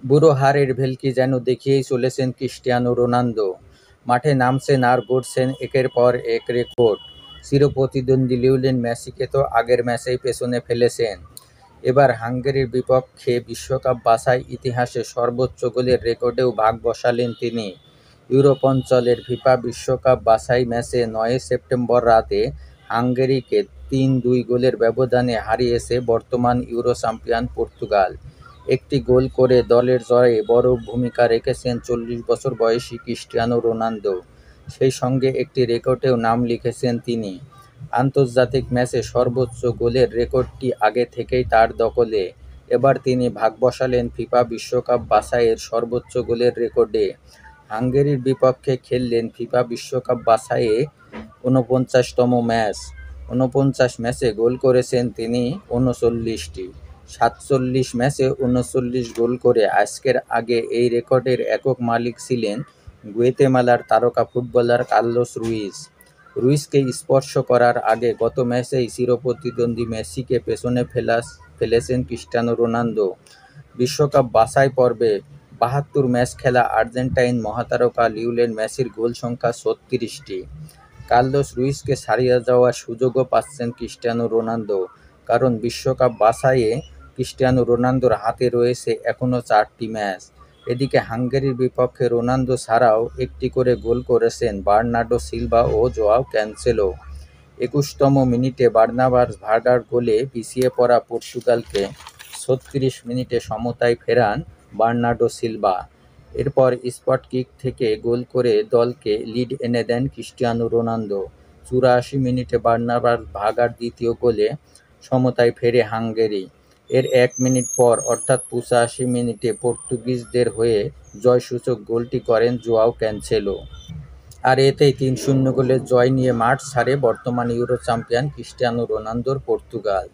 বুড়ো হাড়ের ভেলকি যেন দেখিয়েই চলেছেন ক্রিস্টিয়ানো রোনালদো। মাঠে নামছেন আর গড়ছেন একের পর এক রেকর্ড। চিরপ্রতিদ্বন্দ্বী লিওনেল মেসিকে তো আগের ম্যাচেই পেছনে ফেলেছেন। এবার হাঙ্গেরির বিপক্ষে বিশ্বকাপ বাছাই ইতিহাসে সর্বোচ্চ গোলের রেকর্ডেও ভাগ বসালেন তিনি। ইউরোপ অঞ্চলের ফিফা বিশ্বকাপ বাছাই ম্যাচে ৯ সেপ্টেম্বর রাতে হাঙ্গেরিকে ৩-২ গোলের ব্যবধানে হারিয়েছে বর্তমান ইউরো চ্যাম্পিয়ন পর্তুগাল। একটি গোল করে দলের জয়ে বড় ভূমিকা রেখেছেন ৪০ বছর বয়সী ক্রিস্টিয়ানো রোনালদো। সেই সঙ্গে একটি রেকর্ডেও নাম লিখেছেন তিনি। আন্তর্জাতিক ম্যাচে সর্বোচ্চ গোলের রেকর্ডটি আগে থেকেই তার দখলে। এবার তিনি ভাগ বসালেন ফিফা বিশ্বকাপ বাছাইয়ের সর্বোচ্চ গোলের রেকর্ডে। হাঙ্গেরির বিপক্ষে খেললেন ফিফা বিশ্বকাপ বাছাইয়ে ৪৯তম ম্যাচ। ৪৯ ম্যাচে গোল করেছেন তিনি ৩৯টি। ৪৭ ম্যাচে ৩৯ গোল করে আজকের আগে এই রেকর্ডের একক মালিক ছিলেন গুয়েতেমালার তারকা ফুটবলার কার্লোস রুইস। রুইসকে স্পর্শ করার আগে গত ম্যাচেই চিরপ্রতিদ্বন্দ্বী মেসিকে পেছনে ফেলেছেন ক্রিস্টিয়ানো রোনালদো। বিশ্বকাপ বাছাই পর্বে ৭২ ম্যাচ খেলা আর্জেন্টাইন মহাতারকা লিওনেল মেসির গোল সংখ্যা ৩৬টি। কার্লোস রুইসকে ছাড়িয়ে যাওয়ার সুযোগও পাচ্ছেন ক্রিস্টিয়ানো রোনালদো, কারণ বিশ্বকাপ বাছাইয়ে ক্রিস্টিয়ানো রোনালদোর হাতে রয়েছে এখনও ৪টি ম্যাচ। এদিকে হাঙ্গেরির বিপক্ষে রোনালদো ছাড়াও একটি করে গোল করেছেন বার্নার্ডো সিলভা ও জোয়াও ক্যানসেলো। ২১তম মিনিটে বার্নাবাস ভাগার গোলে পিছিয়ে পড়া পর্তুগালকে ৩৬ মিনিটে সমতায় ফেরান বার্নার্ডো সিলভা। এরপর স্পট কিক থেকে গোল করে দলকে লিড এনে দেন ক্রিস্টিয়ানো রোনালদো। ৮৪ মিনিটে বার্নাবাস ভাগার দ্বিতীয় গোলে সমতায় ফেরে হাঙ্গেরি। এর ১ মিনিট পর অর্থাৎ ৮৫ মিনিটে পর্তুগিজদের হয়ে জয়সূচক গোলটি করেন জোয়াও ক্যানসেলো। আর এতেই ৩-০ গোলের জয় নিয়ে মাঠ ছাড়ে বর্তমান ইউরো চ্যাম্পিয়ন ক্রিস্টিয়ানো রোনালদোর পর্তুগাল।